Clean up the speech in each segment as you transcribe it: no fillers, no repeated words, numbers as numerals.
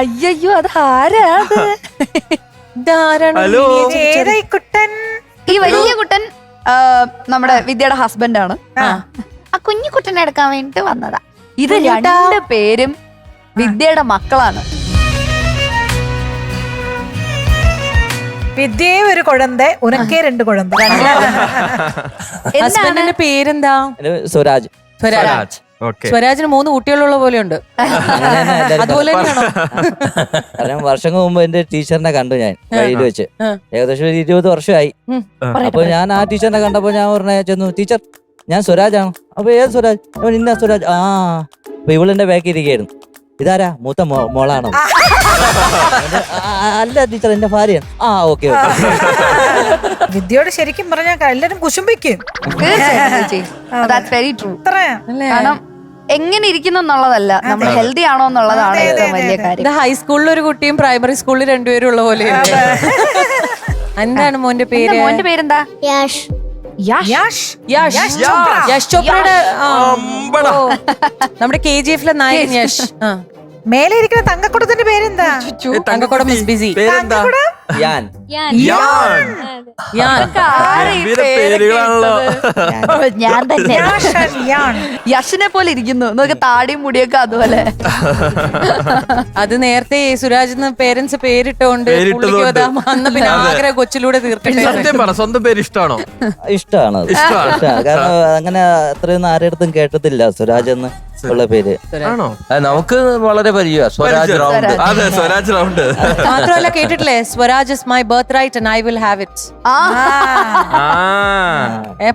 അയ്യോ അത് ആരാ അത്? ഈ വലിയ കുട്ടൻ നമ്മുടെ വിദ്യയുടെ ഹസ്ബൻഡ് ആണ്. ആ കുഞ്ഞു കുട്ടനെ എടുക്കാൻ വേണ്ടിട്ട് വന്നതാ. ഇത് രണ്ട് പേരും വിദ്യയുടെ മക്കളാണ്. വിദ്യയെ ഒരു കുഴന്ത, ഉനക്കേ രണ്ട് കുഴന്ത. ഹസ്ബൻഡിന്റെ പേരെന്താ? സ്വരാജ്. സ്വരാജ്. സ്വരാജിന് 3 കുട്ടികളുള്ള പോലെയുണ്ട്. അതുപോലെ കാരണം വർഷങ്ങൾ മുമ്പ് എന്റെ ടീച്ചറിനെ കണ്ടു ഞാൻ വഴിയിൽ വെച്ച്. ഏകദേശം 20 വർഷമായി. അപ്പൊ ഞാൻ ആ ടീച്ചറിനെ കണ്ടപ്പോ ഞാൻ പറഞ്ഞ ചെന്നു, ടീച്ചർ ഞാൻ സ്വരാജാണ്. അപ്പൊ ഏത് സ്വരാജ്? ഇന്ന സ്വരാജ്. ആ അപ്പൊ ഇവളെന്റെ ബാക്കി ഇരിക്കുകയായിരുന്നു. ഇതാരാ? മൂത്ത മോളാണോ? അല്ല ടീച്ചർ, എന്റെ ഭാര്യയാണ്. ആ ഓക്കെ. വിദ്യയോട് ശരിക്കും പറഞ്ഞാൽ എല്ലാരും കുശുംബിക്കും. കാരണം എങ്ങനെ ഇരിക്കുന്നു എന്നുള്ളതല്ല, നമ്മൾ ഹെൽത്തി ആണോ എന്നുള്ളതാണ് ഏറ്റവും വലിയ കാര്യം. ഹൈസ്കൂളിൽ ഒരു കുട്ടിയും പ്രൈമറി സ്കൂളിൽ 2 പേരും ഉള്ള പോലെ. എന്താണ് മോന്റെ പേര്? മോന്റെ പേരെന്താ? യശ് ചോപ്രയുടെ നമ്മുടെ KGF-ലെ നായകൻ യശ്. മേലെ ഇരിക്കുന്ന തങ്കക്കുടത്തിന്റെ പേരെന്താ? Thankakudam miss BC. ഞാൻ തന്നെ യശിനെ പോലെ ഇരിക്കുന്നു. നോക്ക് താടിയും മുടിയൊക്കെ അതുപോലെ. അത് നേരത്തെ സുരാജ് പേരൻസ് പേരിട്ടോണ്ട് അന്ന് പിന്നെ ആഗ്രഹ കൊച്ചിലൂടെ തീർക്കട്ടെ. സ്വന്തം പേര് ഇഷ്ടമാണോ? ഇഷ്ടമാണ്. കാരണം അങ്ങനെ അത്രയൊന്നും ആരുടെ കേട്ടത്തില്ല സുരാജ് എന്ന് ഉള്ള പേര്. നമുക്ക് വളരെ പരിചയമാണ് സ്വരാജ് റൗണ്ട്. അതെ, സ്വരാജ് റൗണ്ട്. മാത്രമല്ല കേട്ടിട്ടില്ലേ, Swaraj is my birth right and I will have it.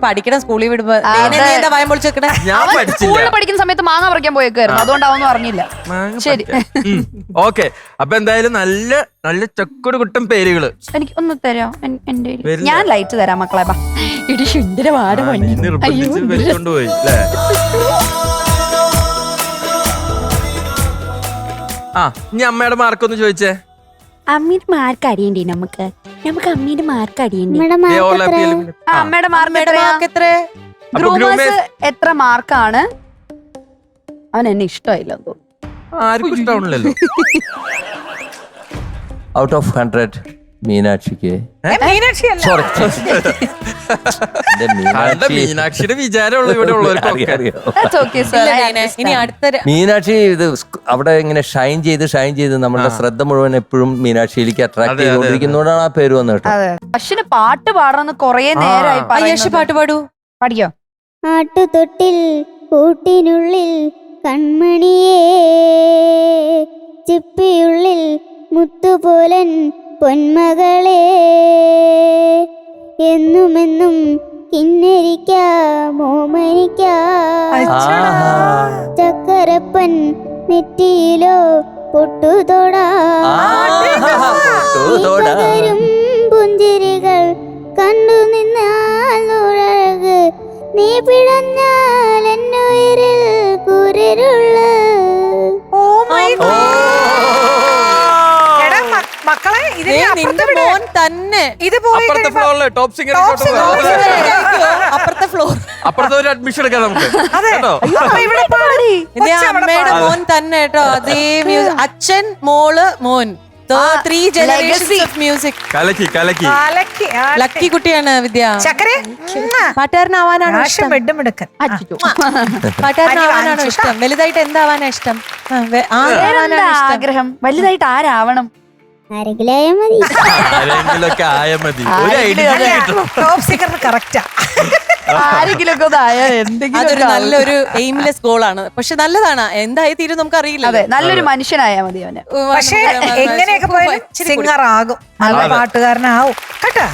പഠിക്കണം സ്കൂളിൽ വിടുമ്പോ ഭയം പൊളിച്ചേക്കണേ. ഞാൻ സ്കൂളിൽ പഠിക്കുന്ന സമയത്ത് മാങ്ങ പറിക്കാൻ പോയേക്കായിരുന്നു, അതുകൊണ്ട് അവന്നും അറിഞ്ഞില്ല. ശരി, ഓക്കെ. അപ്പൊ എന്തായാലും നല്ല നല്ല ചക്കൊരു കുട്ടൻ പേരുകള് എനിക്ക് ഒന്ന് തരാം. എന്റെ ഞാൻ ലൈറ്റ് തരാം മക്കളെ. ഇടി സുന്ദരമാണ്. കൊണ്ടുപോയി അല്ലേ? ആ ഇനി അമ്മയുടെ മാർക്കൊന്ന് ചോദിച്ചേ. അമ്മയുടെ മാർക്ക് അറിയണ്ടേ? നമുക്ക് അമ്മയുടെ മാർക്ക് അറിയണ്ടേ? അമ്മയുടെ മാർക്ക് എത്ര? ഗ്രൂമേഴ്സ് എത്ര മാർക്കാണ്? അവൻ എന്നെ ഇഷ്ടമായില്ലെന്ന് തോന്നുന്നു. ആർക്കും ഇഷ്ടമാണല്ലോ. Out of 100 മീനാക്ഷിക്ക്. മീനാക്ഷിയുടെ വിചാരമുള്ള ഇവിടെ ഉള്ളവർക്കൊക്കെ. മീനാക്ഷി ഇത് അവിടെ ഇങ്ങനെ ഷൈൻ ചെയ്ത് നമ്മളുടെ ശ്രദ്ധ മുഴുവൻ എപ്പോഴും മീനാക്ഷിയിലേക്ക് അട്രാക്ട് ചെയ്തുകൊണ്ടിരിക്കുന്നതുകൊണ്ടാണ് ആ പേര് വന്നത് കേട്ടോ. യശിന് പാട്ട് പാടണമെന്ന് കൊറേ നേരമായി. യശ് പാട്ട് പാടൂ. പാടിക്കോ. ആട്ടുതൊട്ടിൽ കൂട്ടിനുള്ളിൽ കൺമണിയേ, ചിപ്പിയുള്ളിൽ മുത്തുപോലൻ പൊന്മകളെ, എന്നുമെന്നും കിന്നരിക്കാമോ ചക്കരപ്പൻ നെറ്റിയിലോ പൊട്ടുതൊടാ, പുഞ്ചിരികൾ കണ്ടു നിന്നാൽ ഉറക്, നീ പിഴഞ്ഞാൽ എന്നുയിരിൽ കുരരുള്ള. മക്കളെ മോൻ തന്നെ അപ്പുറത്തെ ഫ്ലോറില് ടോപ്പ് സിംഗർ അപ്പുറത്തെ ഫ്ലോർ അപ്പുറത്തെ ഒരു അഡ്മിഷൻ എടുക്കാം നമുക്ക്. അമ്മയുടെ മോൻ തന്നെ കേട്ടോ. അതേ മ്യൂസിക്, അച്ഛൻ മോള് മോൻ, 3 generations of music. കലക്കി ലക്കി കുട്ടിയാണ് വിദ്യ. പാട്ടുകാരനാവാനാണോ ഇഷ്ടം? പാട്ടുകാരനാവാനാണോ ഇഷ്ടം? വലുതായിട്ട് എന്താവാനാ ഇഷ്ടം? ആഗ്രഹം വലുതായിട്ട് ആരാവണം? ആരെങ്കിലൊക്കെ ആയാ മതി. ഒരു ഐഡിയ ടോപ്പ് സിംഗറിന് കറക്റ്റാ. ആരെങ്കിലൊക്കെ അതൊരു നല്ലൊരു എയിംലെസ് ഗോളാണ്. പക്ഷെ നല്ലതാണ്. എന്തായി തീരും നമുക്ക് അറിയില്ല. അതെ, നല്ലൊരു മനുഷ്യനായാ മതി അവന്. പക്ഷെ എങ്ങനെയൊക്കെ പോയാലും സിംഗർ ആകും, നല്ല പാട്ടുകാരനാവും കേട്ടാ.